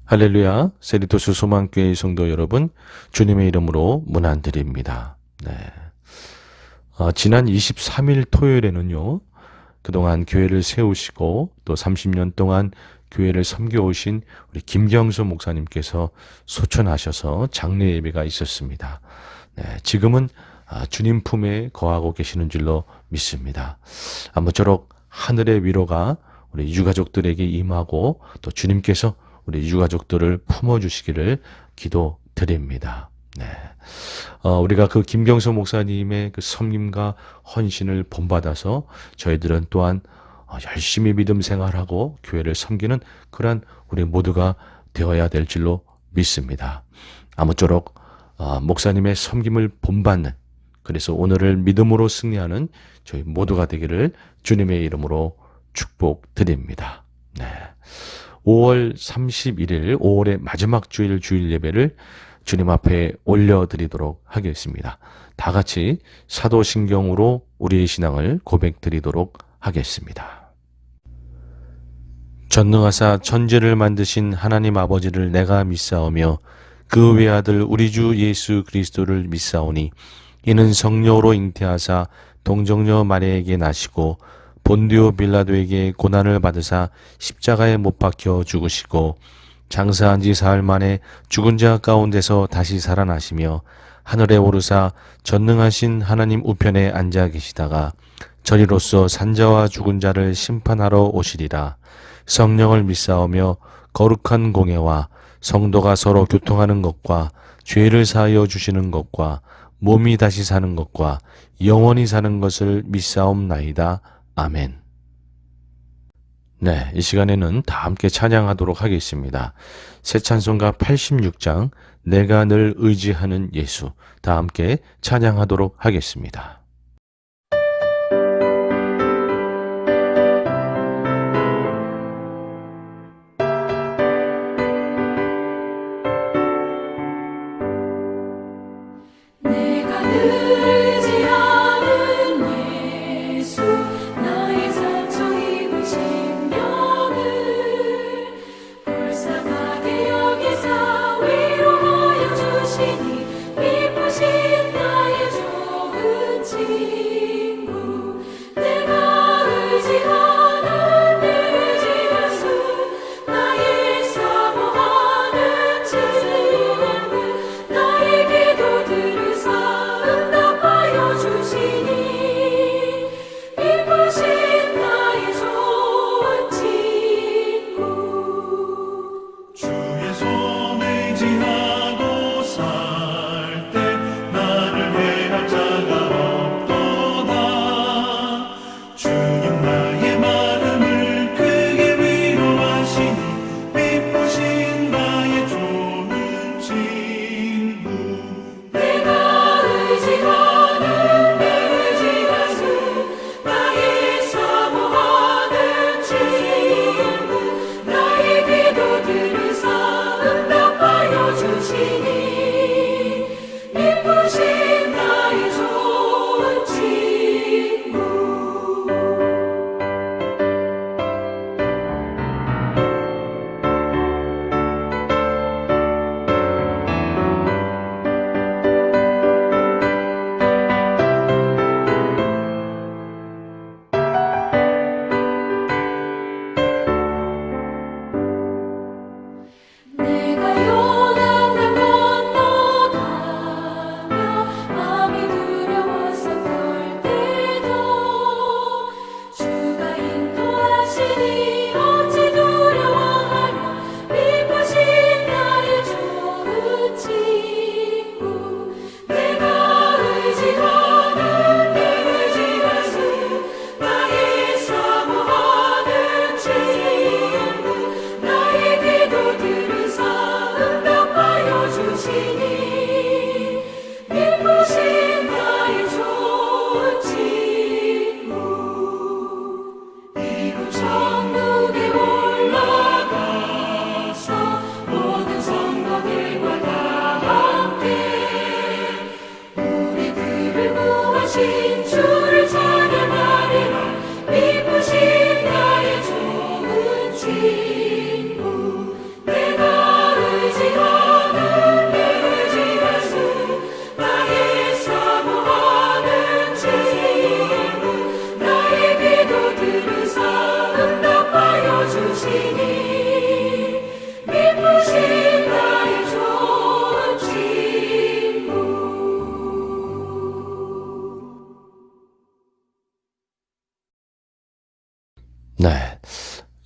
할렐루야, 세리토스 소망교회 성도 여러분, 주님의 이름으로 문안드립니다. 네. 지난 23일 토요일에는요, 그동안 교회를 세우시고 또 30년 동안 교회를 섬겨오신 우리 김경수 목사님께서 소천하셔서 장례 예배가 있었습니다. 네, 지금은 주님 품에 거하고 계시는 줄로 믿습니다. 아무쪼록 하늘의 위로가 우리 유가족들에게 임하고 또 주님께서 우리 유가족들을 품어주시기를 기도드립니다. 네. 우리가 그 김경수 목사님의 그 섬김과 헌신을 본받아서 저희들은 또한 열심히 믿음 생활하고 교회를 섬기는 그러한 우리 모두가 되어야 될 줄로 믿습니다. 아무쪼록 목사님의 섬김을 본받는, 그래서 오늘을 믿음으로 승리하는 저희 모두가 되기를 주님의 이름으로 축복드립니다. 네. 5월 31일 5월의 마지막 주일 주일 예배를 주님 앞에 올려드리도록 하겠습니다. 다 같이 사도신경으로 우리의 신앙을 고백드리도록 하겠습니다. 전능하사 천지를 만드신 하나님 아버지를 내가 믿사오며 그 외아들 우리 주 예수 그리스도를 믿사오니 이는 성령으로 잉태하사 동정녀 마리아에게 나시고 본디오 빌라도에게 고난을 받으사 십자가에 못 박혀 죽으시고 장사한 지 사흘 만에 죽은 자 가운데서 다시 살아나시며 하늘에 오르사 전능하신 하나님 우편에 앉아 계시다가 저리로서 산자와 죽은 자를 심판하러 오시리라. 성령을 믿사오며 거룩한 공예와 성도가 서로 교통하는 것과 죄를 사하여 주시는 것과 몸이 다시 사는 것과 영원히 사는 것을 믿사옵나이다. 아멘. 네, 이 시간에는 다 함께 찬양하도록 하겠습니다. 새 찬송가 86장 내가 늘 의지하는 예수, 다 함께 찬양하도록 하겠습니다. 내가 늘 의지하는 예수 나의 상처 입은 심령을 불쌍하게 여기사 위로하여 주시니 기쁘신 나의 좋은 친구 내가 의지하는 내 예수 나의 사모하는 친구 나의 기도 들으사 응답하여 주시니 기쁘신 나의 좋은 친구 주의 손 의지하고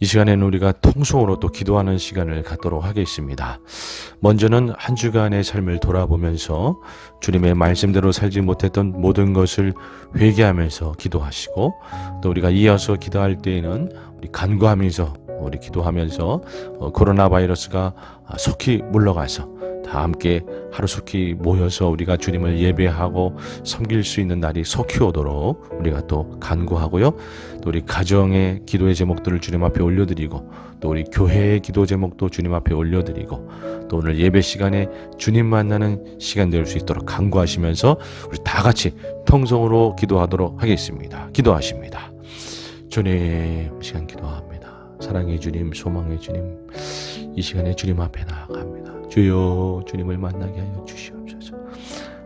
시간에는 우리가 통성으로 또 기도하는 시간을 갖도록 하겠습니다. 먼저는 한 주간의 삶을 돌아보면서 주님의 말씀대로 살지 못했던 모든 것을 회개하면서 기도하시고, 또 우리가 이어서 기도할 때에는 우리 간구하면서 우리 기도하면서 코로나 바이러스가 속히 물러가서 다 함께 하루속히 모여서 우리가 주님을 예배하고 섬길 수 있는 날이 속히 오도록 우리가 또 간구하고요. 또 우리 가정의 기도의 제목들을 주님 앞에 올려드리고, 또 우리 교회의 기도 제목도 주님 앞에 올려드리고, 또 오늘 예배 시간에 주님 만나는 시간 될 수 있도록 간구하시면서 우리 다 같이 통성으로 기도하도록 하겠습니다. 기도하십니다. 주님, 시간 기도합니다. 사랑의 주님, 소망의 주님, 이 시간에 주님 앞에 나아갑니다. 주여, 주님을 만나게 하여 주시옵소서.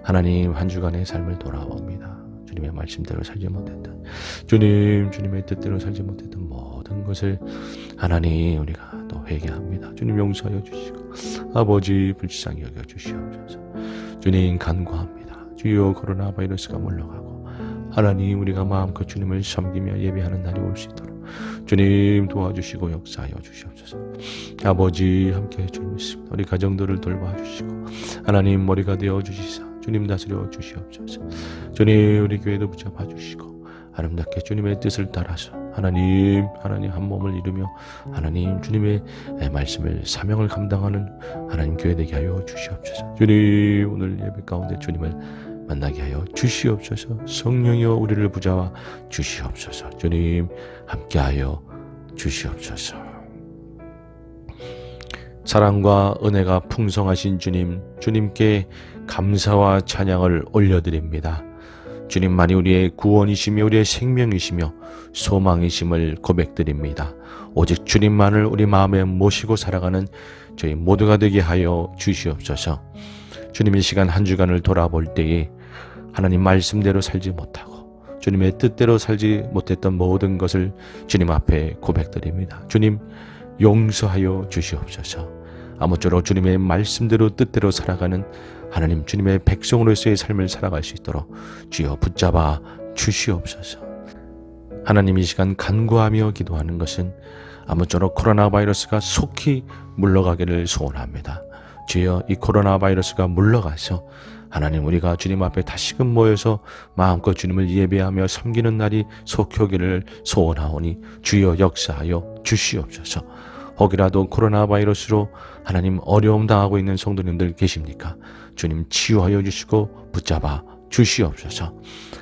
하나님, 한 주간의 삶을 돌아봅니다. 주님의 말씀대로 살지 못했던, 주님의 뜻대로 살지 못했던 모든 것을 하나님 우리가 또 회개합니다. 주님 용서하여 주시고, 아버지 불쌍히 여겨 주시옵소서. 주님 간구합니다. 주여, 코로나 바이러스가 물러가고 하나님 우리가 마음껏 주님을 섬기며 예배하는 날이 올 수 있도록 주님 도와주시고 역사하여 주시옵소서. 아버지 함께해 주시옵소서. 우리 가정들을 돌봐주시고 하나님 머리가 되어주시사 주님 다스려 주시옵소서. 주님 우리 교회도 붙잡아 주시고 아름답게 주님의 뜻을 따라서 하나님 한 몸을 이루며 하나님 주님의 말씀을 사명을 감당하는 하나님 교회 되게 하여 주시옵소서. 주님 오늘 예배 가운데 주님을 만나게 하여 주시옵소서. 성령이여 우리를 붙잡아 주시옵소서. 주님 함께하여 주시옵소서. 사랑과 은혜가 풍성하신 주님, 주님께 감사와 찬양을 올려드립니다. 주님만이 우리의 구원이시며 우리의 생명이시며 소망이심을 고백드립니다. 오직 주님만을 우리 마음에 모시고 살아가는 저희 모두가 되게 하여 주시옵소서. 주님 이 시간 한 주간을 돌아볼 때에 하나님 말씀대로 살지 못하고 주님의 뜻대로 살지 못했던 모든 것을 주님 앞에 고백드립니다. 주님 용서하여 주시옵소서. 아무쪼록 주님의 말씀대로 뜻대로 살아가는 하나님 주님의 백성으로서의 삶을 살아갈 수 있도록 주여 붙잡아 주시옵소서. 하나님 이 시간 간구하며 기도하는 것은 아무쪼록 코로나 바이러스가 속히 물러가기를 소원합니다. 주여 이 코로나 바이러스가 물러가서 하나님 우리가 주님 앞에 다시금 모여서 마음껏 주님을 예배하며 섬기는 날이 속히 오기를 소원하오니 주여 역사하여 주시옵소서. 혹이라도 코로나 바이러스로 하나님 어려움 당하고 있는 성도님들 계십니까? 주님 치유하여 주시고 붙잡아 주시옵소서.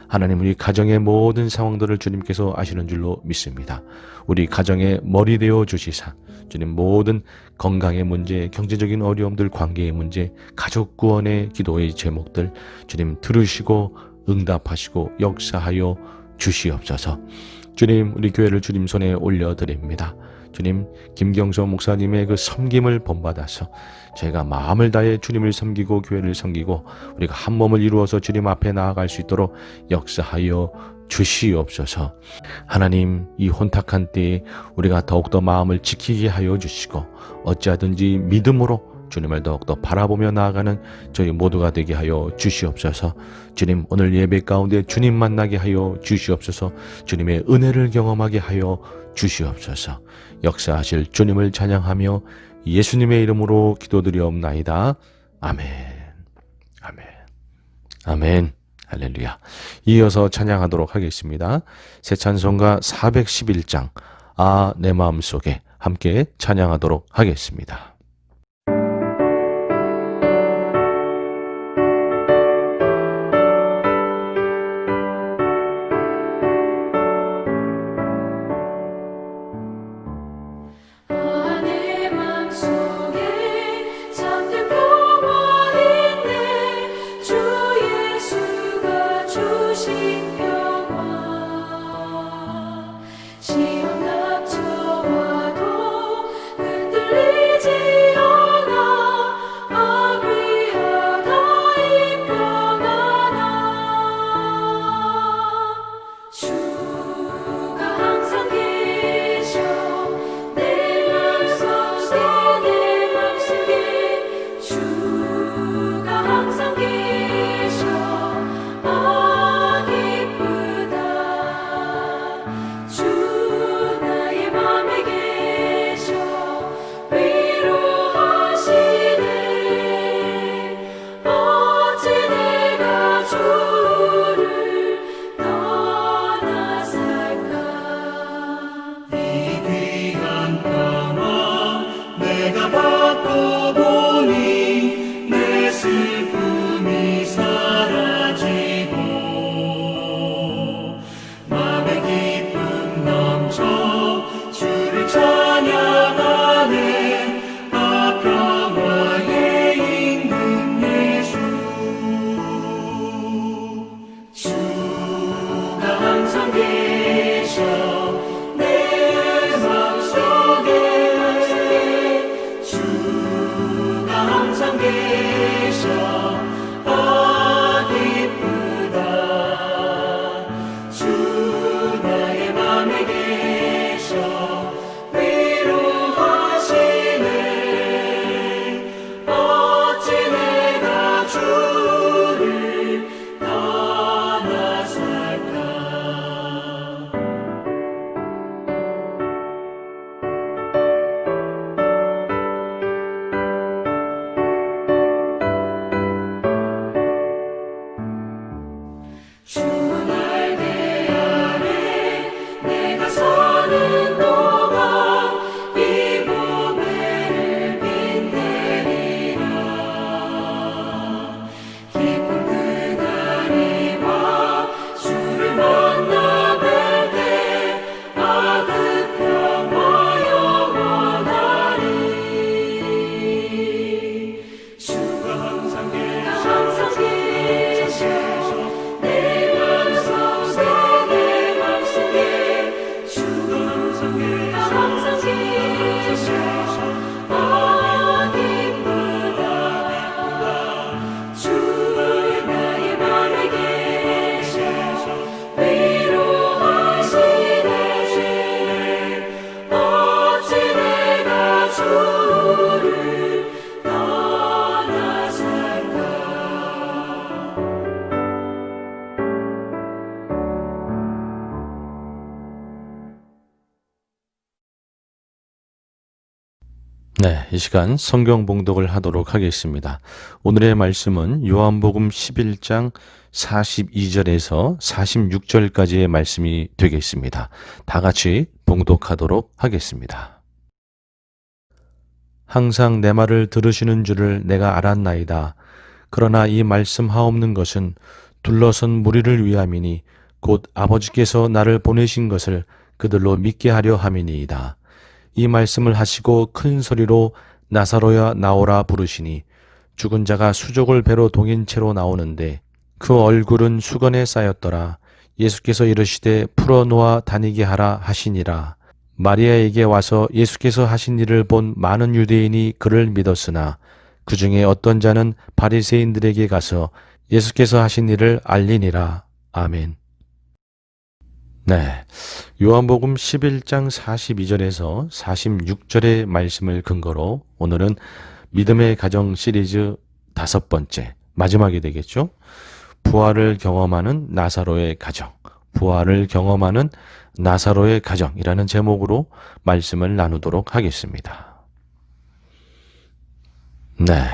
하나님 우리 가정의 모든 상황들을 주님께서 아시는 줄로 믿습니다. 우리 가정의 머리 되어 주시사 주님 모든 건강의 문제, 경제적인 어려움들, 관계의 문제, 가족 구원의 기도의 제목들 주님 들으시고 응답하시고 역사하여 주시옵소서. 주님 우리 교회를 주님 손에 올려드립니다. 주님 김경서 목사님의 그 섬김을 본받아서 저희가 마음을 다해 주님을 섬기고 교회를 섬기고 우리가 한 몸을 이루어서 주님 앞에 나아갈 수 있도록 역사하여 주시옵소서. 하나님 이 혼탁한 때에 우리가 더욱더 마음을 지키게 하여 주시고 어찌하든지 믿음으로 주님을 더욱더 바라보며 나아가는 저희 모두가 되게 하여 주시옵소서. 주님 오늘 예배 가운데 주님 만나게 하여 주시옵소서. 주님의 은혜를 경험하게 하여 주시옵소서. 역사하실 주님을 찬양하며 예수님의 이름으로 기도드리옵나이다. 아멘. 아멘. 아멘. 할렐루야. 이어서 찬양하도록 하겠습니다. 새 찬송가 411장 아 내 마음속에 함께 찬양하도록 하겠습니다. 시험 닥쳐와도 흔들리지 네, 이 시간 성경 봉독을 하도록 하겠습니다. 오늘의 말씀은 요한복음 11장 42절에서 46절까지의 말씀이 되겠습니다. 다 같이 봉독하도록 하겠습니다. 항상 내 말을 들으시는 줄을 내가 알았나이다. 그러나 이 말씀하옵는 것은 둘러선 무리를 위함이니 곧 아버지께서 나를 보내신 것을 그들로 믿게 하려 함이니이다. 이 말씀을 하시고 큰 소리로 나사로야 나오라 부르시니 죽은 자가 수족을 배로 동인 채로 나오는데 그 얼굴은 수건에 쌓였더라. 예수께서 이르시되 풀어놓아 다니게 하라 하시니라. 마리아에게 와서 예수께서 하신 일을 본 많은 유대인이 그를 믿었으나 그 중에 어떤 자는 바리새인들에게 가서 예수께서 하신 일을 알리니라. 아멘. 네, 요한복음 11장 42절에서 46절의 말씀을 근거로 오늘은 믿음의 가정 시리즈 5번째, 마지막이 되겠죠. 부활을 경험하는 나사로의 가정, 부활을 경험하는 나사로의 가정이라는 제목으로 말씀을 나누도록 하겠습니다. 네,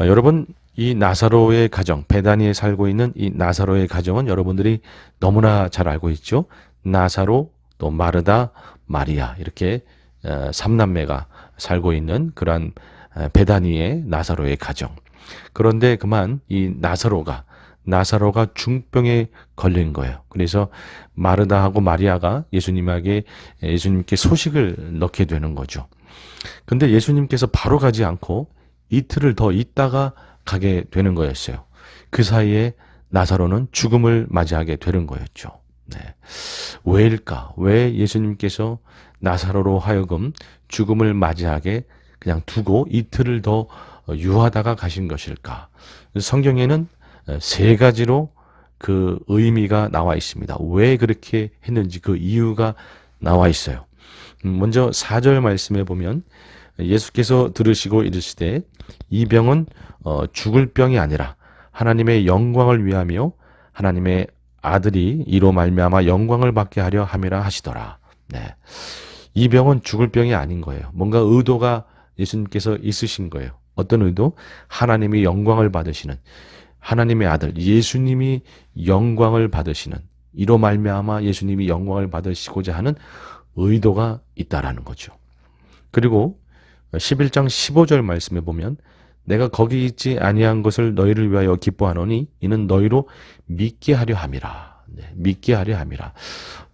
여러분 이 나사로의 가정, 베다니에 살고 있는 이 나사로의 가정은 여러분들이 너무나 잘 알고 있죠. 나사로, 또 마르다, 마리아 이렇게 3남매가 살고 있는 그러한 베다니의 나사로의 가정. 그런데 그만 이 나사로가 중병에 걸린 거예요. 그래서 마르다하고 마리아가 예수님께 소식을 넣게 되는 거죠. 근데 예수님께서 바로 가지 않고 이틀을 더 있다가 가게 되는 거였어요. 그 사이에 나사로는 죽음을 맞이하게 되는 거였죠. 네. 왜일까? 왜 예수님께서 나사로로 하여금 죽음을 맞이하게 그냥 두고 이틀을 더 유하다가 가신 것일까? 성경에는 3가지로 그 의미가 나와 있습니다. 왜 그렇게 했는지 그 이유가 나와 있어요. 먼저 4절 말씀에 보면 예수께서 들으시고 이르시되 이 병은 죽을 병이 아니라 하나님의 영광을 위하며 하나님의 아들이 이로 말미암아 영광을 받게 하려 함이라 하시더라. 네. 이 병은 죽을 병이 아닌 거예요. 뭔가 의도가 예수님께서 있으신 거예요. 어떤 의도? 하나님이 영광을 받으시는 하나님의 아들 예수님이 영광을 받으시는 이로 말미암아 예수님이 영광을 받으시고자 하는 의도가 있다라는 거죠. 그리고 11장 15절 말씀에 보면 내가 거기 있지 아니한 것을 너희를 위하여 기뻐하노니 이는 너희로 믿게 하려 함이라. 네, 믿게 하려 함이라.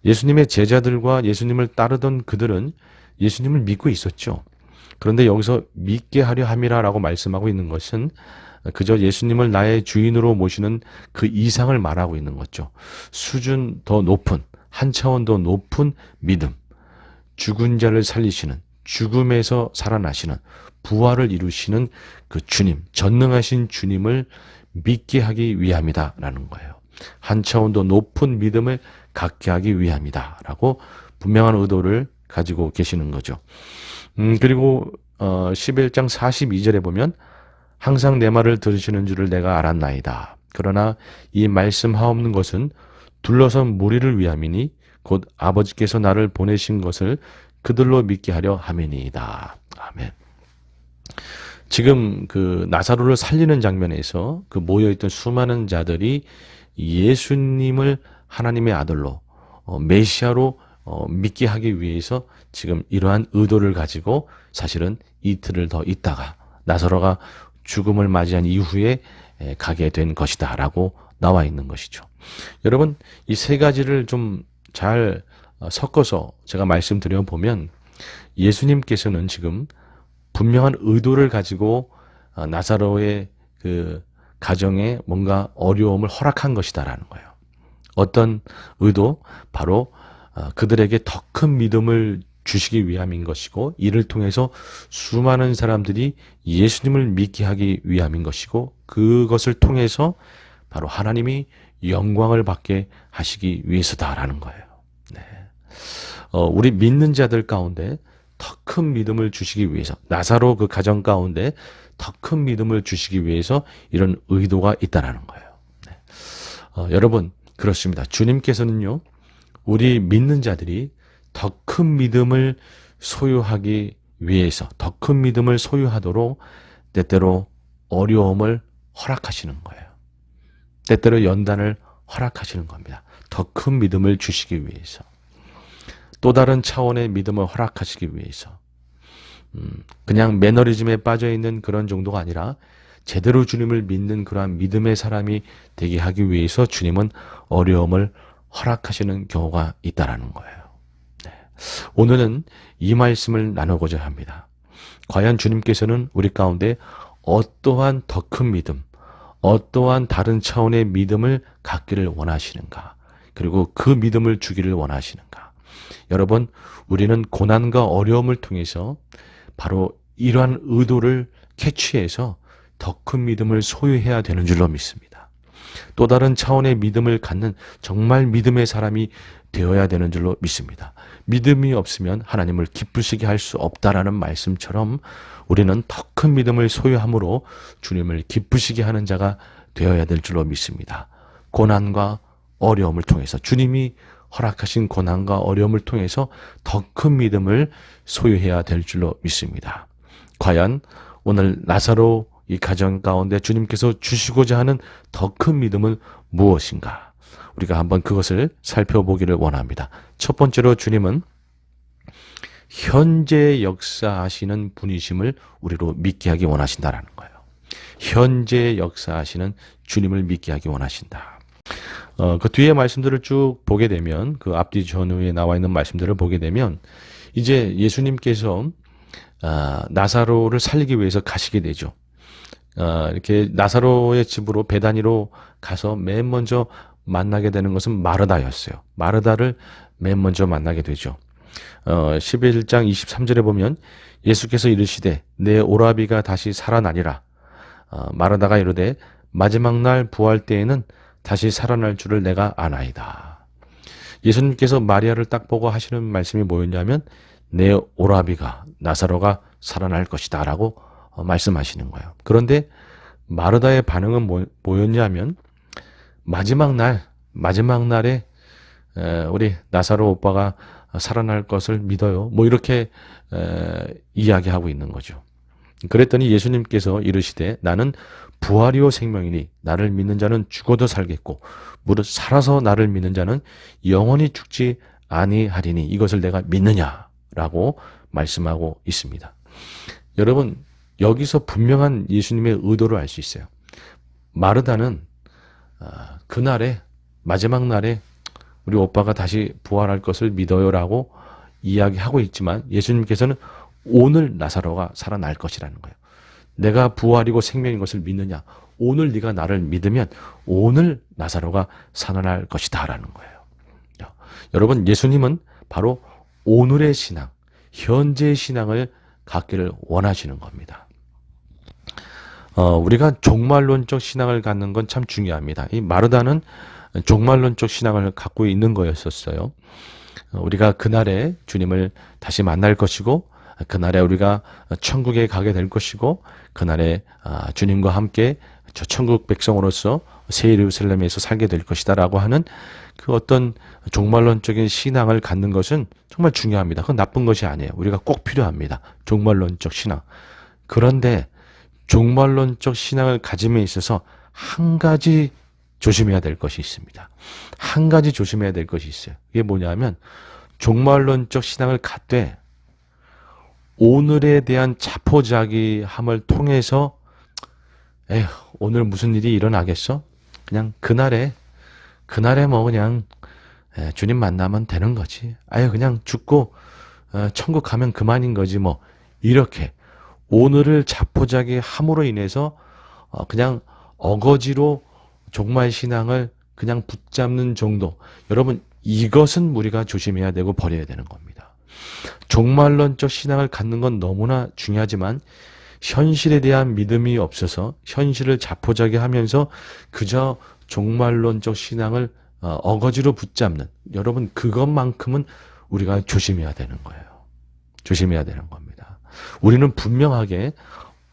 예수님의 제자들과 예수님을 따르던 그들은 예수님을 믿고 있었죠. 그런데 여기서 믿게 하려 함이라라고 말씀하고 있는 것은 그저 예수님을 나의 주인으로 모시는 그 이상을 말하고 있는 거죠. 수준 더 높은, 한 차원 더 높은 믿음, 죽은 자를 살리시는, 죽음에서 살아나시는, 부활을 이루시는 그 주님, 전능하신 주님을 믿게 하기 위함이다라는 거예요. 한 차원 더 높은 믿음을 갖게 하기 위함이다라고 분명한 의도를 가지고 계시는 거죠. 그리고 11장 42절에 보면 항상 내 말을 들으시는 줄을 내가 알았나이다. 그러나 이 말씀하옵는 것은 둘러선 무리를 위함이니 곧 아버지께서 나를 보내신 것을 그들로 믿게 하려 함이니이다. 아멘. 지금 그 나사로를 살리는 장면에서 그 모여있던 수많은 자들이 예수님을 하나님의 아들로 메시아로 믿게 하기 위해서 지금 이러한 의도를 가지고 사실은 이틀을 더 있다가 나사로가 죽음을 맞이한 이후에 가게 된 것이다 라고 나와 있는 것이죠. 여러분 이 3가지를 좀 잘 섞어서 제가 말씀드려 보면 예수님께서는 지금 분명한 의도를 가지고 나사로의 그 가정에 뭔가 어려움을 허락한 것이다라는 거예요. 어떤 의도? 바로 그들에게 더 큰 믿음을 주시기 위함인 것이고 이를 통해서 수많은 사람들이 예수님을 믿게 하기 위함인 것이고 그것을 통해서 바로 하나님이 영광을 받게 하시기 위해서다라는 거예요. 네. 우리 믿는 자들 가운데 더 큰 믿음을 주시기 위해서 나사로 그 가정 가운데 더 큰 믿음을 주시기 위해서 이런 의도가 있다라는 거예요. 네. 여러분 그렇습니다. 주님께서는요 우리 믿는 자들이 더 큰 믿음을 소유하기 위해서 더 큰 믿음을 소유하도록 때때로 어려움을 허락하시는 거예요. 때때로 연단을 허락하시는 겁니다. 더 큰 믿음을 주시기 위해서. 또 다른 차원의 믿음을 허락하시기 위해서. 그냥 매너리즘에 빠져있는 그런 정도가 아니라 제대로 주님을 믿는 그러한 믿음의 사람이 되게 하기 위해서 주님은 어려움을 허락하시는 경우가 있다라는 거예요. 네. 오늘은 이 말씀을 나누고자 합니다. 과연 주님께서는 우리 가운데 어떠한 더 큰 믿음, 어떠한 다른 차원의 믿음을 갖기를 원하시는가? 그리고 그 믿음을 주기를 원하시는가? 여러분, 우리는 고난과 어려움을 통해서 바로 이러한 의도를 캐치해서 더 큰 믿음을 소유해야 되는 줄로 믿습니다. 또 다른 차원의 믿음을 갖는 정말 믿음의 사람이 되어야 되는 줄로 믿습니다. 믿음이 없으면 하나님을 기쁘시게 할 수 없다라는 말씀처럼 우리는 더 큰 믿음을 소유함으로 주님을 기쁘시게 하는 자가 되어야 될 줄로 믿습니다. 고난과 어려움을 통해서 주님이 허락하신 고난과 어려움을 통해서 더 큰 믿음을 소유해야 될 줄로 믿습니다. 과연 오늘 나사로 이 가정 가운데 주님께서 주시고자 하는 더 큰 믿음은 무엇인가? 우리가 한번 그것을 살펴보기를 원합니다. 첫 번째로 주님은 현재 역사하시는 분이심을 우리로 믿게 하기 원하신다라는 거예요. 현재 역사하시는 주님을 믿게 하기 원하신다. 그 뒤에 말씀들을 쭉 보게 되면, 그 앞뒤 전후에 나와 있는 말씀들을 보게 되면 이제 예수님께서 나사로를 살리기 위해서 가시게 되죠. 이렇게 나사로의 집으로 베다니로 가서 맨 먼저 만나게 되는 것은 마르다였어요. 마르다를 맨 먼저 만나게 되죠. 11장 23절에 보면 예수께서 이르시되 내 오라비가 다시 살아나리라. 마르다가 이르되 마지막 날 부활 때에는 다시 살아날 줄을 내가 아나이다. 예수님께서 마리아를 딱 보고 하시는 말씀이 뭐였냐면 내 오라비가 나사로가 살아날 것이다 라고 말씀하시는 거예요. 그런데 마르다의 반응은 뭐였냐면 마지막 날에 우리 나사로 오빠가 살아날 것을 믿어요. 뭐 이렇게 이야기하고 있는 거죠. 그랬더니 예수님께서 이르시되 나는 부활이요 생명이니 나를 믿는 자는 죽어도 살겠고 무릇 살아서 나를 믿는 자는 영원히 죽지 아니하리니 이것을 내가 믿느냐라고 말씀하고 있습니다. 여러분, 여기서 분명한 예수님의 의도를 알 수 있어요. 마르다는 그날에 마지막 날에 우리 오빠가 다시 부활할 것을 믿어요라고 이야기하고 있지만 예수님께서는 오늘 나사로가 살아날 것이라는 거예요. 내가 부활이고 생명인 것을 믿느냐? 오늘 네가 나를 믿으면 오늘 나사로가 살아날 것이다 라는 거예요. 여러분, 예수님은 바로 오늘의 신앙, 현재의 신앙을 갖기를 원하시는 겁니다. 우리가 종말론적 신앙을 갖는 건 참 중요합니다. 이 마르다는 종말론적 신앙을 갖고 있는 거였었어요. 우리가 그날에 주님을 다시 만날 것이고 그날에 우리가 천국에 가게 될 것이고 그날에 주님과 함께 저 천국 백성으로서 새 예루살렘에서 살게 될 것이다 라고 하는 그 어떤 종말론적인 신앙을 갖는 것은 정말 중요합니다. 그건 나쁜 것이 아니에요. 우리가 꼭 필요합니다. 종말론적 신앙. 그런데 종말론적 신앙을 가짐에 있어서 한 가지 조심해야 될 것이 있습니다. 한 가지 조심해야 될 것이 있어요. 이게 뭐냐면 종말론적 신앙을 갖되 오늘에 대한 자포자기함을 통해서 에휴, 오늘 무슨 일이 일어나겠어? 그냥 그날에 뭐 그냥 주님 만나면 되는 거지. 아유, 그냥 죽고 천국 가면 그만인 거지 뭐. 이렇게 오늘을 자포자기함으로 인해서 그냥 어거지로 종말 신앙을 그냥 붙잡는 정도. 여러분, 이것은 우리가 조심해야 되고 버려야 되는 겁니다. 종말론적 신앙을 갖는 건 너무나 중요하지만 현실에 대한 믿음이 없어서 현실을 자포자기하면서 그저 종말론적 신앙을 어거지로 붙잡는, 여러분, 그것만큼은 우리가 조심해야 되는 거예요. 조심해야 되는 겁니다. 우리는 분명하게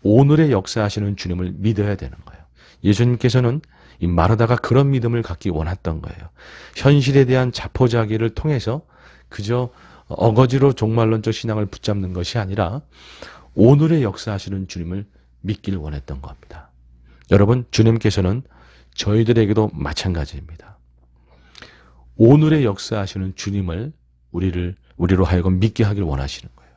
오늘의 역사하시는 주님을 믿어야 되는 거예요. 예수님께서는 이 마르다가 그런 믿음을 갖기 원했던 거예요. 현실에 대한 자포자기를 통해서 그저 어거지로 종말론적 신앙을 붙잡는 것이 아니라 오늘의 역사하시는 주님을 믿길 원했던 겁니다. 여러분, 주님께서는 저희들에게도 마찬가지입니다. 오늘의 역사하시는 주님을 우리로 하여금 믿게 하길 원하시는 거예요.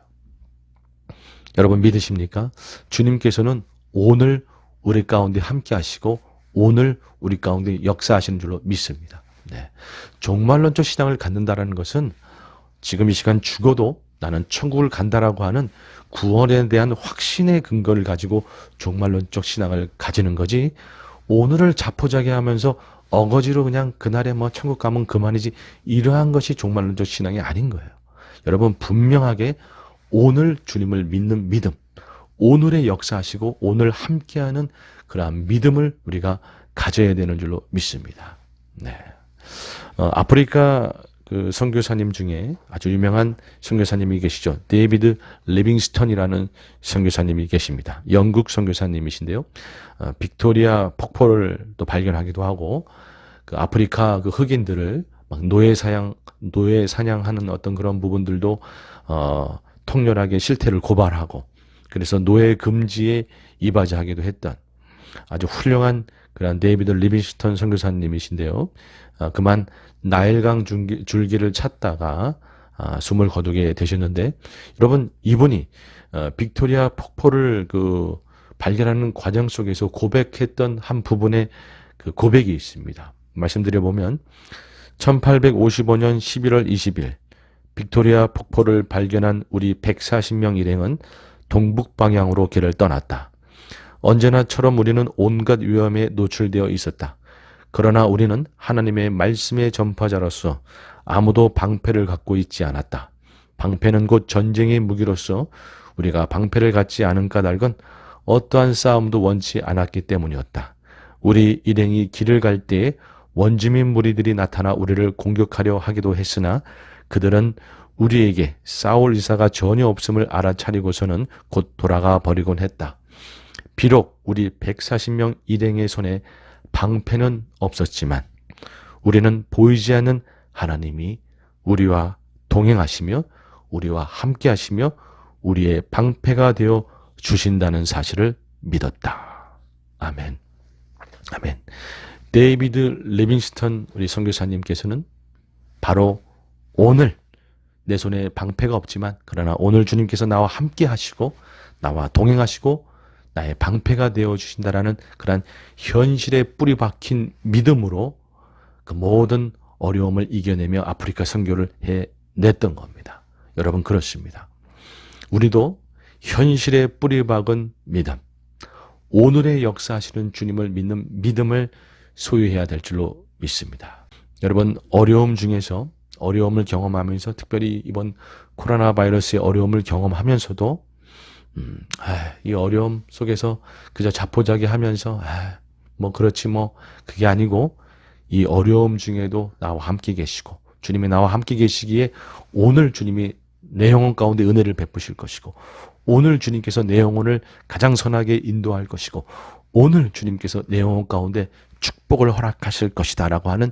여러분 믿으십니까? 주님께서는 오늘 우리 가운데 함께 하시고 오늘 우리 가운데 역사하시는 줄로 믿습니다. 네. 종말론적 신앙을 갖는다라는 것은 지금 이 시간 죽어도 나는 천국을 간다라고 하는 구원에 대한 확신의 근거를 가지고 종말론적 신앙을 가지는 거지, 오늘을 자포자기 하면서 어거지로 그냥 그날에 뭐 천국 가면 그만이지, 이러한 것이 종말론적 신앙이 아닌 거예요. 여러분 분명하게 오늘 주님을 믿는 믿음, 오늘의 역사하시고 오늘 함께하는 그러한 믿음을 우리가 가져야 되는 줄로 믿습니다. 네. 아프리카 그 선교사님 중에 아주 유명한 선교사님이 계시죠. 데이비드 리빙스턴이라는 선교사님이 계십니다. 영국 선교사님이신데요. 빅토리아 폭포를 또 발견하기도 하고, 그 아프리카 그 흑인들을 막 노예 사냥하는 어떤 그런 부분들도 통렬하게 실태를 고발하고, 그래서 노예 금지에 이바지하기도 했던 아주 훌륭한 그런 데이비드 리빙스턴 선교사님이신데요. 그만 나일강 줄기를 찾다가 숨을 거두게 되셨는데, 여러분 이분이 빅토리아 폭포를 그 발견하는 과정 속에서 고백했던 한 부분의 그 고백이 있습니다. 말씀드려보면 1855년 11월 20일 빅토리아 폭포를 발견한 우리 140명 일행은 동북 방향으로 길을 떠났다. 언제나처럼 우리는 온갖 위험에 노출되어 있었다. 그러나 우리는 하나님의 말씀의 전파자로서 아무도 방패를 갖고 있지 않았다. 방패는 곧 전쟁의 무기로서 우리가 방패를 갖지 않은 까닭은 어떠한 싸움도 원치 않았기 때문이었다. 우리 일행이 길을 갈 때에 원주민 무리들이 나타나 우리를 공격하려 하기도 했으나 그들은 우리에게 싸울 의사가 전혀 없음을 알아차리고서는 곧 돌아가 버리곤 했다. 비록 우리 140명 일행의 손에 방패는 없었지만 우리는 보이지 않는 하나님이 우리와 동행하시며 우리와 함께 하시며 우리의 방패가 되어 주신다는 사실을 믿었다. 아멘. 아멘. 데이비드 리빙스턴 우리 선교사님께서는 바로 오늘 내 손에 방패가 없지만 그러나 오늘 주님께서 나와 함께 하시고 나와 동행하시고 나의 방패가 되어 주신다라는 그런 현실에 뿌리 박힌 믿음으로 그 모든 어려움을 이겨내며 아프리카 선교를 해냈던 겁니다. 여러분 그렇습니다. 우리도 현실에 뿌리 박은 믿음, 오늘의 역사하시는 주님을 믿는 믿음을 소유해야 될 줄로 믿습니다. 여러분 어려움 중에서 어려움을 경험하면서 특별히 이번 코로나 바이러스의 어려움을 경험하면서도 이 어려움 속에서 그저 자포자기 하면서 뭐 그렇지 뭐 그게 아니고 이 어려움 중에도 나와 함께 계시고 주님이 나와 함께 계시기에 오늘 주님이 내 영혼 가운데 은혜를 베푸실 것이고 오늘 주님께서 내 영혼을 가장 선하게 인도할 것이고 오늘 주님께서 내 영혼 가운데 축복을 허락하실 것이다 라고 하는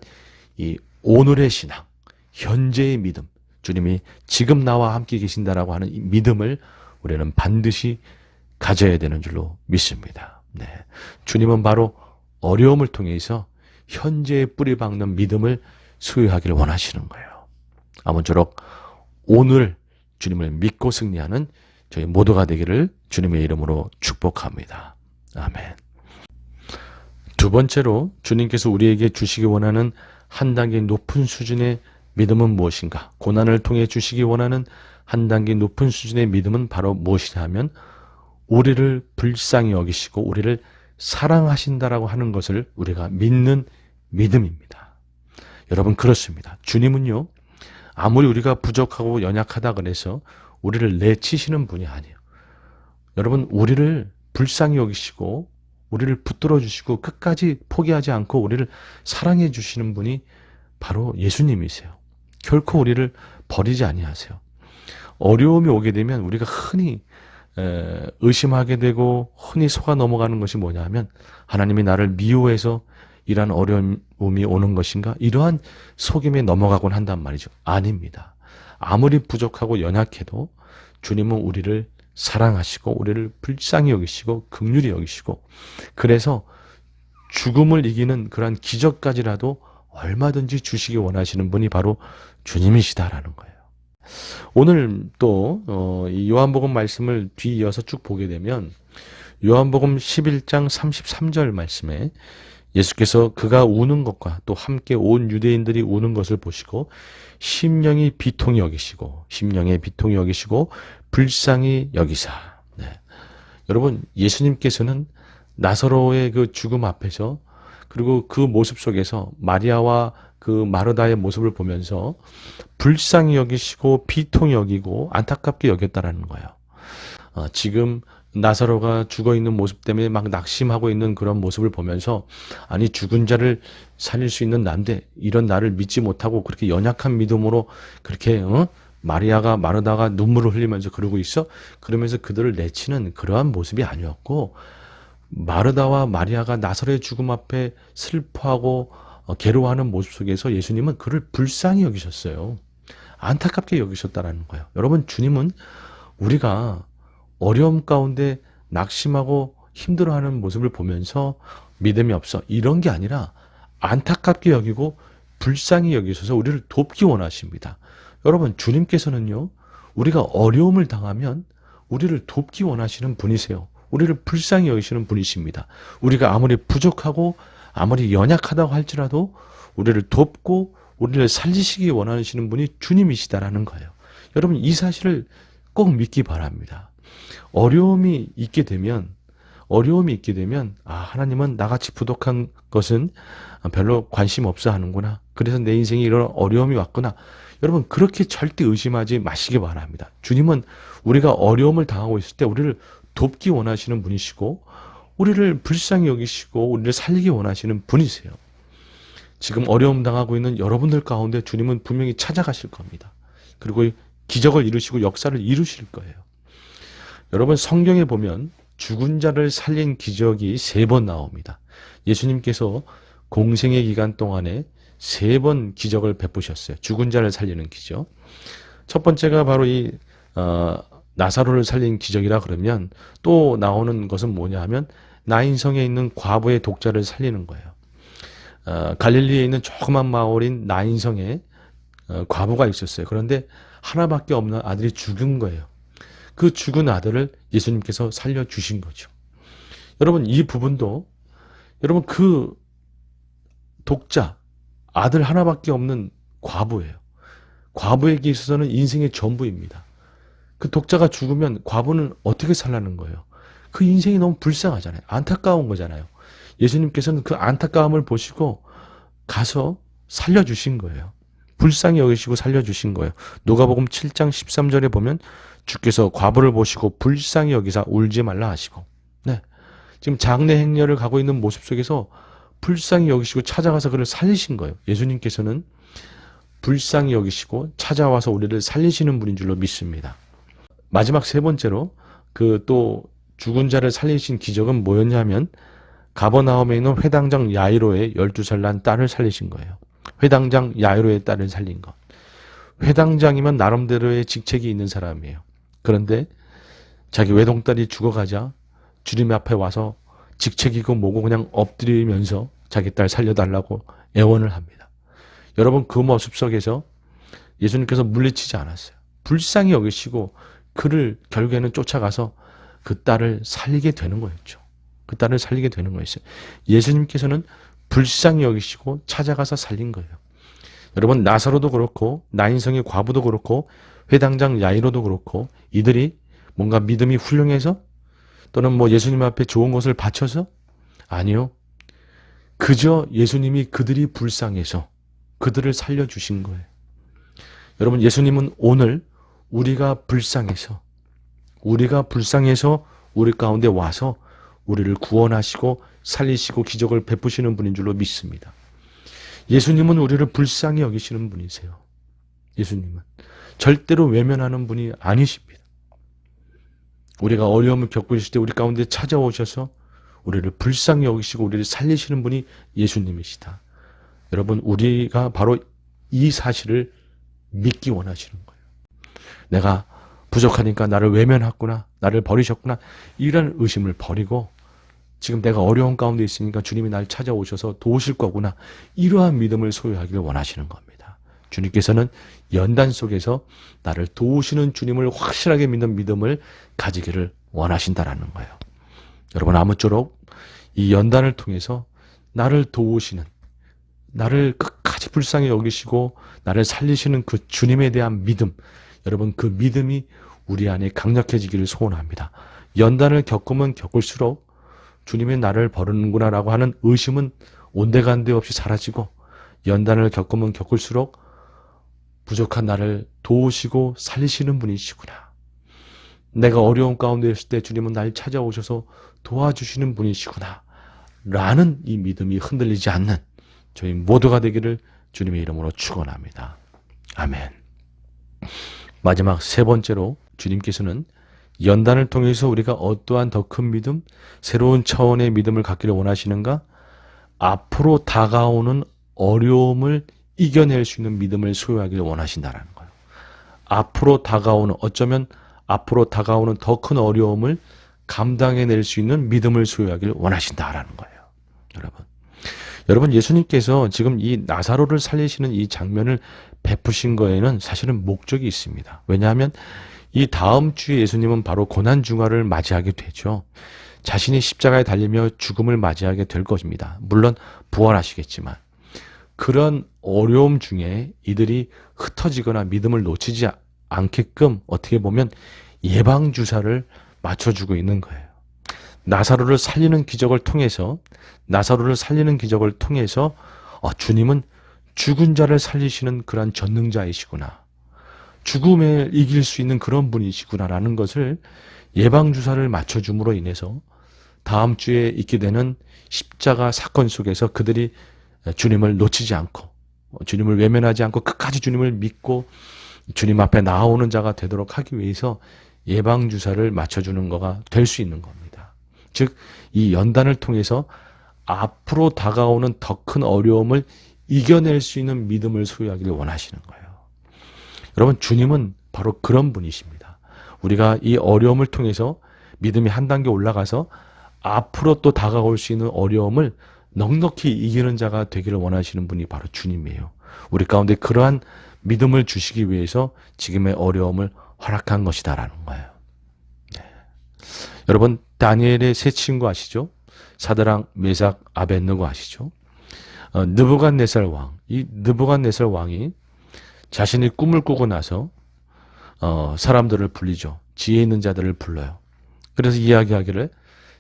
이 오늘의 신앙, 현재의 믿음, 주님이 지금 나와 함께 계신다라고 하는 이 믿음을 우리는 반드시 가져야 되는 줄로 믿습니다. 네. 주님은 바로 어려움을 통해서 현재에 뿌리 박는 믿음을 소유하기를 원하시는 거예요. 아무쪼록 오늘 주님을 믿고 승리하는 저희 모두가 되기를 주님의 이름으로 축복합니다. 아멘. 두 번째로 주님께서 우리에게 주시기 원하는 한 단계 높은 수준의 믿음은 무엇인가? 고난을 통해 주시기 원하는 한 단계 높은 수준의 믿음은 바로 무엇이냐 하면 우리를 불쌍히 여기시고 우리를 사랑하신다라고 하는 것을 우리가 믿는 믿음입니다. 여러분 그렇습니다. 주님은요 아무리 우리가 부족하고 연약하다 그래서 우리를 내치시는 분이 아니에요. 여러분 우리를 불쌍히 여기시고 우리를 붙들어 주시고 끝까지 포기하지 않고 우리를 사랑해 주시는 분이 바로 예수님이세요. 결코 우리를 버리지 아니하세요. 어려움이 오게 되면 우리가 흔히 의심하게 되고 흔히 속아 넘어가는 것이 뭐냐 하면 하나님이 나를 미워해서 이러한 어려움이 오는 것인가? 이러한 속임에 넘어가곤 한단 말이죠. 아닙니다. 아무리 부족하고 연약해도 주님은 우리를 사랑하시고 우리를 불쌍히 여기시고 긍휼히 여기시고, 그래서 죽음을 이기는 그러한 기적까지라도 얼마든지 주시기 원하시는 분이 바로 주님이시다라는 거예요. 오늘 또 이 요한복음 말씀을 뒤이어서 쭉 보게 되면 요한복음 11장 33절 말씀에 예수께서 그가 우는 것과 또 함께 온 유대인들이 우는 것을 보시고 심령에 비통히 여기시고 불쌍히 여기사. 네. 여러분, 예수님께서는 나사로의 그 죽음 앞에서, 그리고 그 모습 속에서 마리아와 그 마르다의 모습을 보면서 불쌍히 여기시고 비통히 여기고 안타깝게 여겼다라는 거예요. 지금 나사로가 죽어있는 모습 때문에 막 낙심하고 있는 그런 모습을 보면서, 아니 죽은 자를 살릴 수 있는 난데 이런 나를 믿지 못하고 그렇게 연약한 믿음으로 그렇게 마리아가 마르다가 눈물을 흘리면서 그러고 있어? 그러면서 그들을 내치는 그러한 모습이 아니었고, 마르다와 마리아가 나사로의 죽음 앞에 슬퍼하고 괴로워하는 모습 속에서 예수님은 그를 불쌍히 여기셨어요. 안타깝게 여기셨다라는 거예요. 여러분, 주님은 우리가 어려움 가운데 낙심하고 힘들어하는 모습을 보면서 믿음이 없어, 이런 게 아니라 안타깝게 여기고 불쌍히 여기셔서 우리를 돕기 원하십니다. 여러분, 주님께서는요, 우리가 어려움을 당하면 우리를 돕기 원하시는 분이세요. 우리를 불쌍히 여기시는 분이십니다. 우리가 아무리 부족하고 아무리 연약하다고 할지라도 우리를 돕고 우리를 살리시기 원하시는 분이 주님이시다라는 거예요. 여러분, 이 사실을 꼭 믿기 바랍니다. 어려움이 있게 되면 하나님은 나같이 부족한 것은 별로 관심 없어 하는구나. 그래서 내 인생에 이런 어려움이 왔구나. 여러분, 그렇게 절대 의심하지 마시기 바랍니다. 주님은 우리가 어려움을 당하고 있을 때 우리를 돕기 원하시는 분이시고 우리를 불쌍히 여기시고 우리를 살리기 원하시는 분이세요. 지금 어려움 당하고 있는 여러분들 가운데 주님은 분명히 찾아가실 겁니다. 그리고 기적을 이루시고 역사를 이루실 거예요. 여러분, 성경에 보면 죽은 자를 살린 기적이 3번 나옵니다. 예수님께서 공생의 기간 동안에 3번 기적을 베푸셨어요. 죽은 자를 살리는 기적. 첫 번째가 바로 이 나사로를 살린 기적이라 그러면, 또 나오는 것은 뭐냐 하면 나인성에 있는 과부의 독자를 살리는 거예요. 갈릴리에 있는 조그만 마을인 나인성에 과부가 있었어요. 그런데 하나밖에 없는 아들이 죽은 거예요. 그 죽은 아들을 예수님께서 살려주신 거죠. 여러분, 이 부분도, 여러분, 그 독자, 아들 하나밖에 없는 과부예요. 과부에게 있어서는 인생의 전부입니다. 그 독자가 죽으면 과부는 어떻게 살라는 거예요? 그 인생이 너무 불쌍하잖아요. 안타까운 거잖아요. 예수님께서는 그 안타까움을 보시고 가서 살려주신 거예요. 불쌍히 여기시고 살려주신 거예요. 누가복음 7장 13절에 보면 주께서 과부를 보시고 불쌍히 여기사 울지 말라 하시고, 네, 지금 장례 행렬을 가고 있는 모습 속에서 불쌍히 여기시고 찾아가서 그를 살리신 거예요. 예수님께서는 불쌍히 여기시고 찾아와서 우리를 살리시는 분인 줄로 믿습니다. 마지막 3번째로 그 또 죽은 자를 살리신 기적은 뭐였냐면, 가버나움에 있는 회당장 야이로의 12살 난 딸을 살리신 거예요. 회당장 야이로의 딸을 살린 것. 회당장이면 나름대로의 직책이 있는 사람이에요. 그런데 자기 외동딸이 죽어가자 주님 앞에 와서 직책이고 뭐고 그냥 엎드리면서 자기 딸 살려달라고 애원을 합니다. 여러분, 그 모습 속에서 예수님께서 물리치지 않았어요. 불쌍히 여기시고 그를 결국에는 쫓아가서 그 딸을 살리게 되는 거였죠. 그 딸을 살리게 되는 거였어요. 예수님께서는 불쌍히 여기시고 찾아가서 살린 거예요. 여러분, 나사로도 그렇고 나인성의 과부도 그렇고 회당장 야이로도 그렇고, 이들이 뭔가 믿음이 훌륭해서 또는 뭐 예수님 앞에 좋은 것을 바쳐서? 아니요. 그저 예수님이 그들이 불쌍해서 그들을 살려주신 거예요. 여러분, 예수님은 오늘 우리가 불쌍해서 우리 가운데 와서 우리를 구원하시고 살리시고 기적을 베푸시는 분인 줄로 믿습니다. 예수님은 우리를 불쌍히 여기시는 분이세요. 예수님은 절대로 외면하는 분이 아니십니다. 우리가 어려움을 겪고 있을 때 우리 가운데 찾아오셔서 우리를 불쌍히 여기시고 우리를 살리시는 분이 예수님이시다. 여러분, 우리가 바로 이 사실을 믿기 원하시는 거예요. 내가 부족하니까 나를 외면했구나, 나를 버리셨구나, 이런 의심을 버리고 지금 내가 어려운 가운데 있으니까 주님이 날 찾아오셔서 도우실 거구나, 이러한 믿음을 소유하기를 원하시는 겁니다. 주님께서는 연단 속에서 나를 도우시는 주님을 확실하게 믿는 믿음을 가지기를 원하신다라는 거예요. 여러분, 아무쪼록 이 연단을 통해서 나를 도우시는, 나를 끝까지 불쌍히 여기시고 나를 살리시는 그 주님에 대한 믿음, 여러분, 그 믿음이 우리 안에 강력해지기를 소원합니다. 연단을 겪으면 겪을수록 주님이 나를 버리는구나 라고 하는 의심은 온데간데 없이 사라지고, 연단을 겪으면 겪을수록 부족한 나를 도우시고 살리시는 분이시구나, 내가 어려운 가운데 있을 때 주님은 날 찾아오셔서 도와주시는 분이시구나 라는 이 믿음이 흔들리지 않는 저희 모두가 되기를 주님의 이름으로 축원합니다. 아멘. 마지막 세 번째로 주님께서는 연단을 통해서 우리가 어떠한 더 큰 믿음, 새로운 차원의 믿음을 갖기를 원하시는가? 앞으로 다가오는 어려움을 이겨낼 수 있는 믿음을 소유하기를 원하신다는 거예요. 앞으로 다가오는, 어쩌면 앞으로 다가오는 더 큰 어려움을 감당해낼 수 있는 믿음을 소유하기를 원하신다라는 거예요. 여러분, 예수님께서 지금 이 나사로를 살리시는 이 장면을 베푸신 거에는 사실은 목적이 있습니다. 왜냐하면 이 다음 주에 예수님은 바로 고난중화를 맞이하게 되죠. 자신이 십자가에 달리며 죽음을 맞이하게 될 것입니다. 물론 부활하시겠지만 그런 어려움 중에 이들이 흩어지거나 믿음을 놓치지 않게끔 어떻게 보면 예방주사를 맞춰주고 있는 거예요. 나사로를 살리는 기적을 통해서 주님은 죽은 자를 살리시는 그런 전능자이시구나, 죽음을 이길 수 있는 그런 분이시구나라는 것을 예방주사를 맞춰줌으로 인해서 다음 주에 있게 되는 십자가 사건 속에서 그들이 주님을 놓치지 않고, 주님을 외면하지 않고 끝까지 주님을 믿고 주님 앞에 나아오는 자가 되도록 하기 위해서 예방주사를 맞춰주는 거가 될 수 있는 겁니다. 즉, 이 연단을 통해서 앞으로 다가오는 더 큰 어려움을 이겨낼 수 있는 믿음을 소유하기를 원하시는 거예요. 여러분, 주님은 바로 그런 분이십니다. 우리가 이 어려움을 통해서 믿음이 한 단계 올라가서 앞으로 또 다가올 수 있는 어려움을 넉넉히 이기는 자가 되기를 원하시는 분이 바로 주님이에요. 우리 가운데 그러한 믿음을 주시기 위해서 지금의 어려움을 허락한 것이다라는 거예요. 네. 여러분, 다니엘의 세 친구 아시죠? 사드락, 메삭, 아벳느고 아시죠? 느부갓네살 왕, 이 느부갓네살 왕이 자신이 꿈을 꾸고 나서 사람들을 불리죠. 지혜 있는 자들을 불러요. 그래서 이야기하기를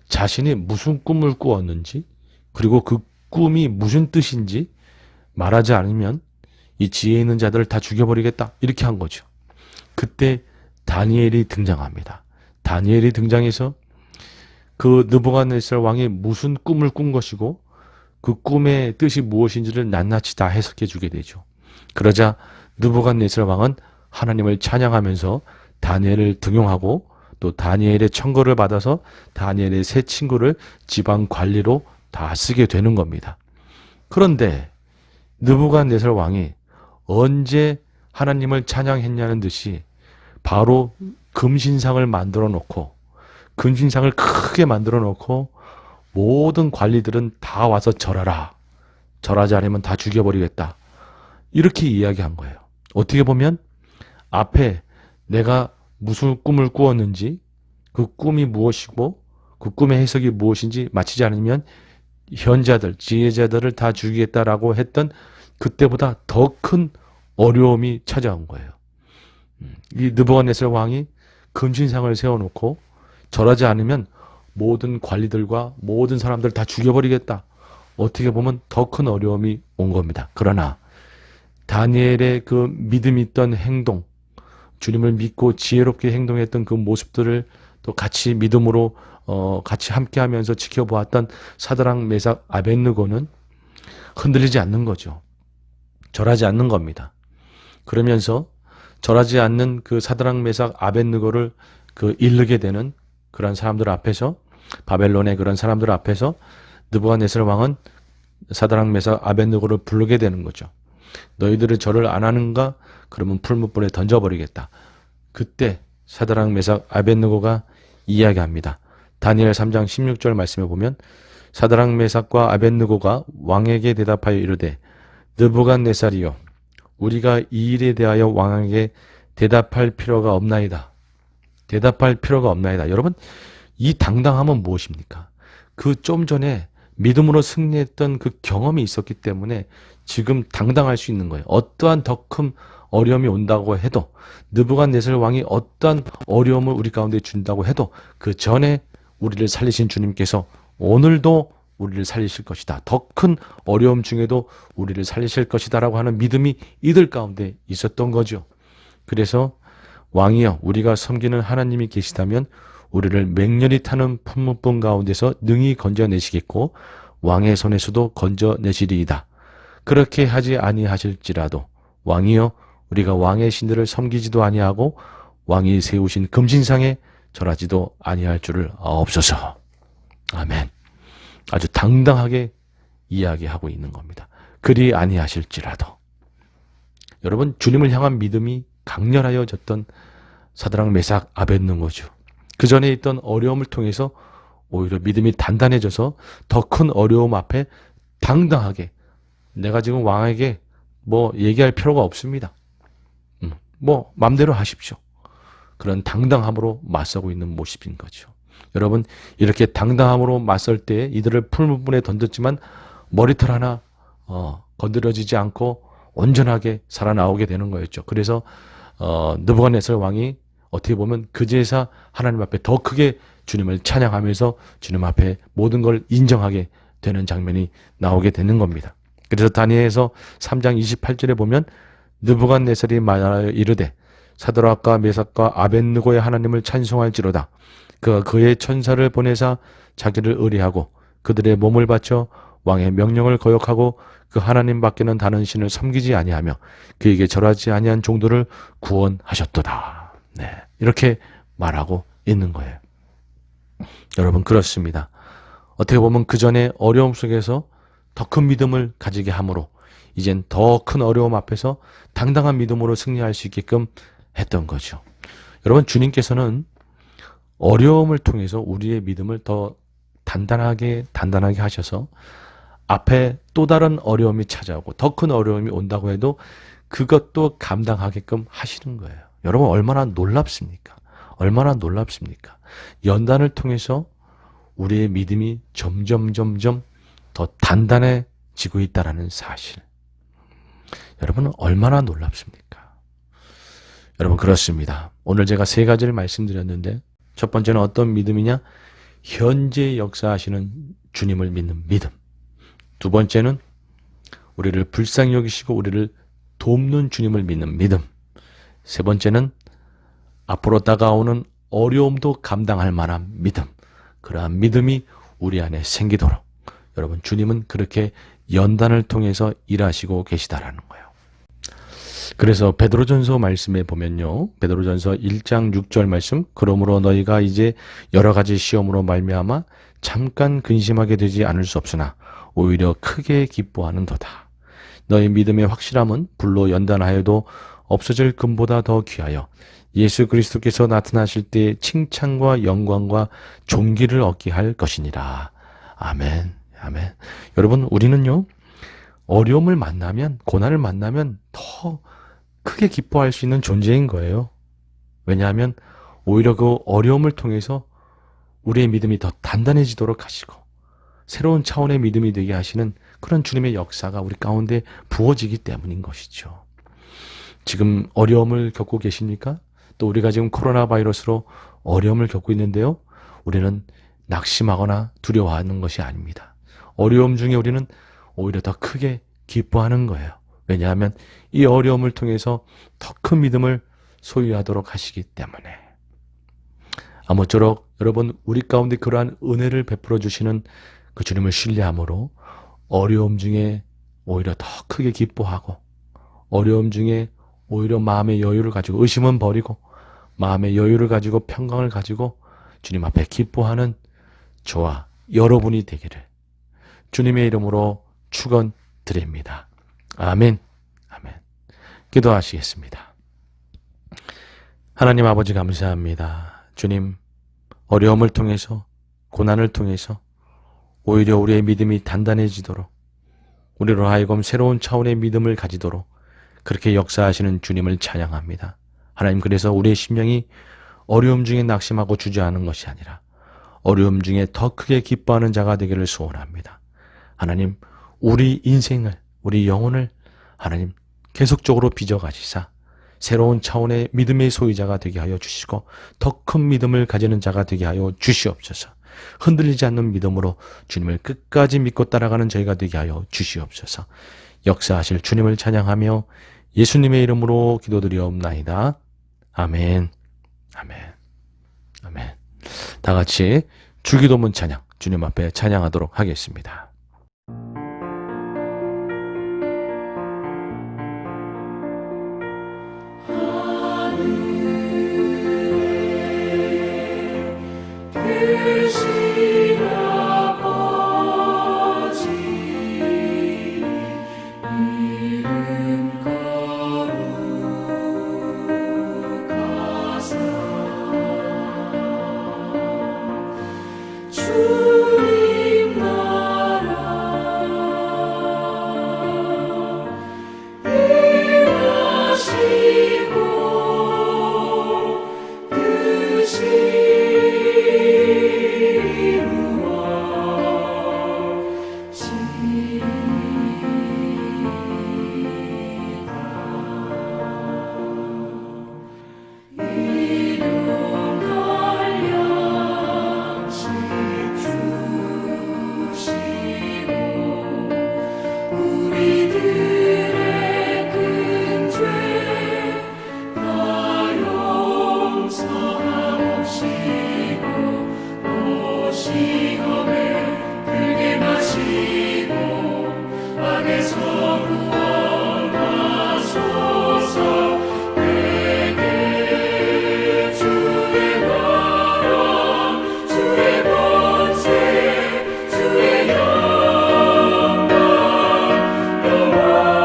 자신이 무슨 꿈을 꾸었는지, 그리고 그 꿈이 무슨 뜻인지 말하지 않으면 이 지혜 있는 자들을 다 죽여버리겠다, 이렇게 한 거죠. 그때 다니엘이 등장합니다. 다니엘이 등장해서 그 느부갓네살 왕이 무슨 꿈을 꾼 것이고 그 꿈의 뜻이 무엇인지를 낱낱이 다 해석해 주게 되죠. 그러자 느부갓네살 왕은 하나님을 찬양하면서 다니엘을 등용하고 또 다니엘의 청거를 받아서 다니엘의 세 친구를 지방 관리로 다 쓰게 되는 겁니다. 그런데 느부갓네살 왕이 언제 하나님을 찬양했냐는 듯이 바로 금신상을 만들어 놓고, 금신상을 크게 만들어 놓고 모든 관리들은 다 와서 절하라, 절하지 않으면 다 죽여버리겠다, 이렇게 이야기한 거예요. 어떻게 보면 앞에 내가 무슨 꿈을 꾸었는지, 그 꿈이 무엇이고 그 꿈의 해석이 무엇인지 맞히지 않으면 현자들, 지혜자들을 다 죽이겠다라고 했던 그때보다 더 큰 어려움이 찾아온 거예요. 이 느부갓네살 왕이 금신상을 세워놓고 절하지 않으면 모든 관리들과 모든 사람들 다 죽여버리겠다, 어떻게 보면 더 큰 어려움이 온 겁니다. 그러나 다니엘의 그 믿음 있던 행동, 주님을 믿고 지혜롭게 행동했던 그 모습들을 또 같이 믿음으로 같이 함께하면서 지켜보았던 사드락, 메삭, 아벳느고는 흔들리지 않는 거죠. 절하지 않는 겁니다. 그러면서 절하지 않는 그 사드락, 메삭, 아벳느고를 그 이르게 되는 그런 사람들 앞에서, 바벨론의 그런 사람들 앞에서 느부갓네살 왕은 사드락, 메삭, 아벳느고를 부르게 되는 거죠. 너희들은 절을 안 하는가? 그러면 풀무불에 던져버리겠다. 그때 사드락 메삭 아벳느고가 이야기합니다. 다니엘 3장 16절 말씀에 보면 사드락 메삭과 아벳느고가 왕에게 대답하여 이르되 느부갓네살이여 우리가 이 일에 대하여 왕에게 대답할 필요가 없나이다. 대답할 필요가 없나이다. 여러분, 이 당당함은 무엇입니까? 그 좀 전에 믿음으로 승리했던 그 경험이 있었기 때문에 지금 당당할 수 있는 거예요. 어떠한 더 큰 어려움이 온다고 해도, 느부갓네살 왕이 어떠한 어려움을 우리 가운데 준다고 해도 그 전에 우리를 살리신 주님께서 오늘도 우리를 살리실 것이다. 더 큰 어려움 중에도 우리를 살리실 것이다 라고 하는 믿음이 이들 가운데 있었던 거죠. 그래서 왕이여 우리가 섬기는 하나님이 계시다면 우리를 맹렬히 타는 풍문풍 가운데서 능히 건져내시겠고 왕의 손에서도 건져내시리이다. 그렇게 하지 아니하실지라도 왕이여 우리가 왕의 신들을 섬기지도 아니하고 왕이 세우신 금신상에 절하지도 아니할 줄을 아옵소서. 아멘. 아주 당당하게 이야기하고 있는 겁니다. 그리 아니하실지라도. 여러분, 주님을 향한 믿음이 강렬하여졌던 사드락 메삭 아벳느고죠. 그 전에 있던 어려움을 통해서 오히려 믿음이 단단해져서 더 큰 어려움 앞에 당당하게 내가 지금 왕에게 뭐 얘기할 필요가 없습니다. 뭐 맘대로 하십시오. 그런 당당함으로 맞서고 있는 모습인 거죠. 여러분, 이렇게 당당함으로 맞설 때 이들을 풀무분에 던졌지만 머리털 하나 건드려지지 않고 온전하게 살아나오게 되는 거였죠. 그래서 느부갓네살 왕이 어떻게 보면 그제서 하나님 앞에 더 크게 주님을 찬양하면서 주님 앞에 모든 걸 인정하게 되는 장면이 나오게 되는 겁니다. 그래서 다니엘서 3장 28절에 보면 느부갓네살이 말하여 이르되 사드락과 메삭과 아벳느고의 하나님을 찬송할지로다. 그가 그의 천사를 보내사 자기를 의뢰하고 그들의 몸을 바쳐 왕의 명령을 거역하고 그 하나님 밖에는 다른 신을 섬기지 아니하며 그에게 절하지 아니한 종들을 구원하셨도다. 네, 이렇게 말하고 있는 거예요. 여러분, 그렇습니다. 어떻게 보면 그 전에 어려움 속에서 더 큰 믿음을 가지게 함으로 이젠 더 큰 어려움 앞에서 당당한 믿음으로 승리할 수 있게끔 했던 거죠. 여러분, 주님께서는 어려움을 통해서 우리의 믿음을 더 단단하게 하셔서 앞에 또 다른 어려움이 찾아오고 더 큰 어려움이 온다고 해도 그것도 감당하게끔 하시는 거예요. 여러분, 얼마나 놀랍습니까? 얼마나 놀랍습니까? 연단을 통해서 우리의 믿음이 점점 더 단단해지고 있다는 사실. 여러분, 얼마나 놀랍습니까? 여러분, 그렇습니다. 오늘 제가 세 가지를 말씀드렸는데 첫 번째는 어떤 믿음이냐? 현재 역사하시는 주님을 믿는 믿음. 두 번째는 우리를 불쌍히 여기시고 우리를 돕는 주님을 믿는 믿음. 세 번째는 앞으로 다가오는 어려움도 감당할 만한 믿음. 그러한 믿음이 우리 안에 생기도록 여러분, 주님은 그렇게 연단을 통해서 일하시고 계시다라는 거예요. 그래서 베드로전서 말씀에 보면요, 베드로전서 1장 6절 말씀, 그러므로 너희가 이제 여러 가지 시험으로 말미암아 잠깐 근심하게 되지 않을 수 없으나 오히려 크게 기뻐하는도다. 너희 믿음의 확실함은 불로 연단하여도 없어질 금보다 더 귀하여 예수 그리스도께서 나타나실 때 칭찬과 영광과 존귀를 얻게 할 것이니라. 아멘. 아멘. 여러분, 우리는요, 어려움을 만나면, 고난을 만나면 더 크게 기뻐할 수 있는 존재인 거예요. 왜냐하면 오히려 그 어려움을 통해서 우리의 믿음이 더 단단해지도록 하시고 새로운 차원의 믿음이 되게 하시는 그런 주님의 역사가 우리 가운데 부어지기 때문인 것이죠. 지금 어려움을 겪고 계십니까? 또 우리가 지금 코로나 바이러스로 어려움을 겪고 있는데요, 우리는 낙심하거나 두려워하는 것이 아닙니다. 어려움 중에 우리는 오히려 더 크게 기뻐하는 거예요. 왜냐하면 이 어려움을 통해서 더 큰 믿음을 소유하도록 하시기 때문에. 아무쪼록 여러분, 우리 가운데 그러한 은혜를 베풀어 주시는 그 주님을 신뢰함으로 어려움 중에 오히려 더 크게 기뻐하고, 어려움 중에 오히려 마음의 여유를 가지고, 의심은 버리고 마음의 여유를 가지고 평강을 가지고 주님 앞에 기뻐하는 저와 여러분이 되기를 주님의 이름으로 축원드립니다. 아멘. 아멘. 기도하시겠습니다. 하나님 아버지 감사합니다. 주님, 어려움을 통해서, 고난을 통해서 오히려 우리의 믿음이 단단해지도록, 우리로 하여금 새로운 차원의 믿음을 가지도록 그렇게 역사하시는 주님을 찬양합니다. 하나님, 그래서 우리의 심령이 어려움 중에 낙심하고 주저하는 것이 아니라 어려움 중에 더 크게 기뻐하는 자가 되기를 소원합니다. 하나님, 우리 인생을, 우리 영혼을 하나님 계속적으로 빚어가시사 새로운 차원의 믿음의 소유자가 되게 하여 주시고 더 큰 믿음을 가지는 자가 되게 하여 주시옵소서. 흔들리지 않는 믿음으로 주님을 끝까지 믿고 따라가는 저희가 되게 하여 주시옵소서. 역사하실 주님을 찬양하며 예수님의 이름으로 기도드리옵나이다. 아멘. 아멘. 아멘. 다 같이 주기도문 찬양, 주님 앞에 찬양하도록 하겠습니다. 크신 아버지 이름 거룩하사 주님 나라 일하시고 뜻이 우리들의 큰 죄 다 용서하옵시고 또 시험에 들게 마시고 악에서 구원하소서. 내게 주의 나라 주의 권세 주의 영광 영원히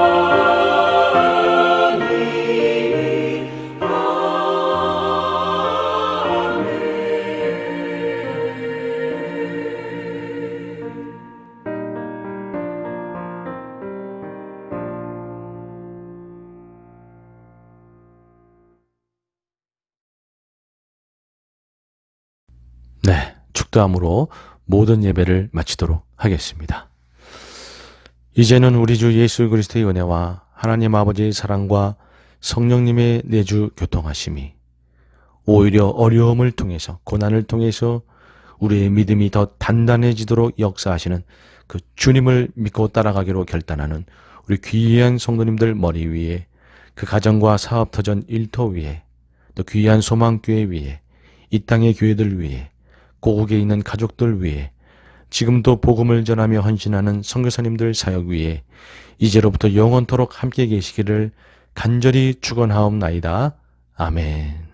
네, 축도함으로 모든 예배를 마치도록 하겠습니다. 이제는 우리 주 예수 그리스도의 은혜와 하나님 아버지의 사랑과 성령님의 내주 교통하심이 오히려 어려움을 통해서, 고난을 통해서 우리의 믿음이 더 단단해지도록 역사하시는 그 주님을 믿고 따라가기로 결단하는 우리 귀한 성도님들 머리 위에, 그 가정과 사업터전 일터 위에, 또 귀한 소망교회 위에, 이 땅의 교회들 위에, 고국에 있는 가족들 위에, 지금도 복음을 전하며 헌신하는 선교사님들 사역 위에 이제로부터 영원토록 함께 계시기를 간절히 축원하옵나이다. 아멘.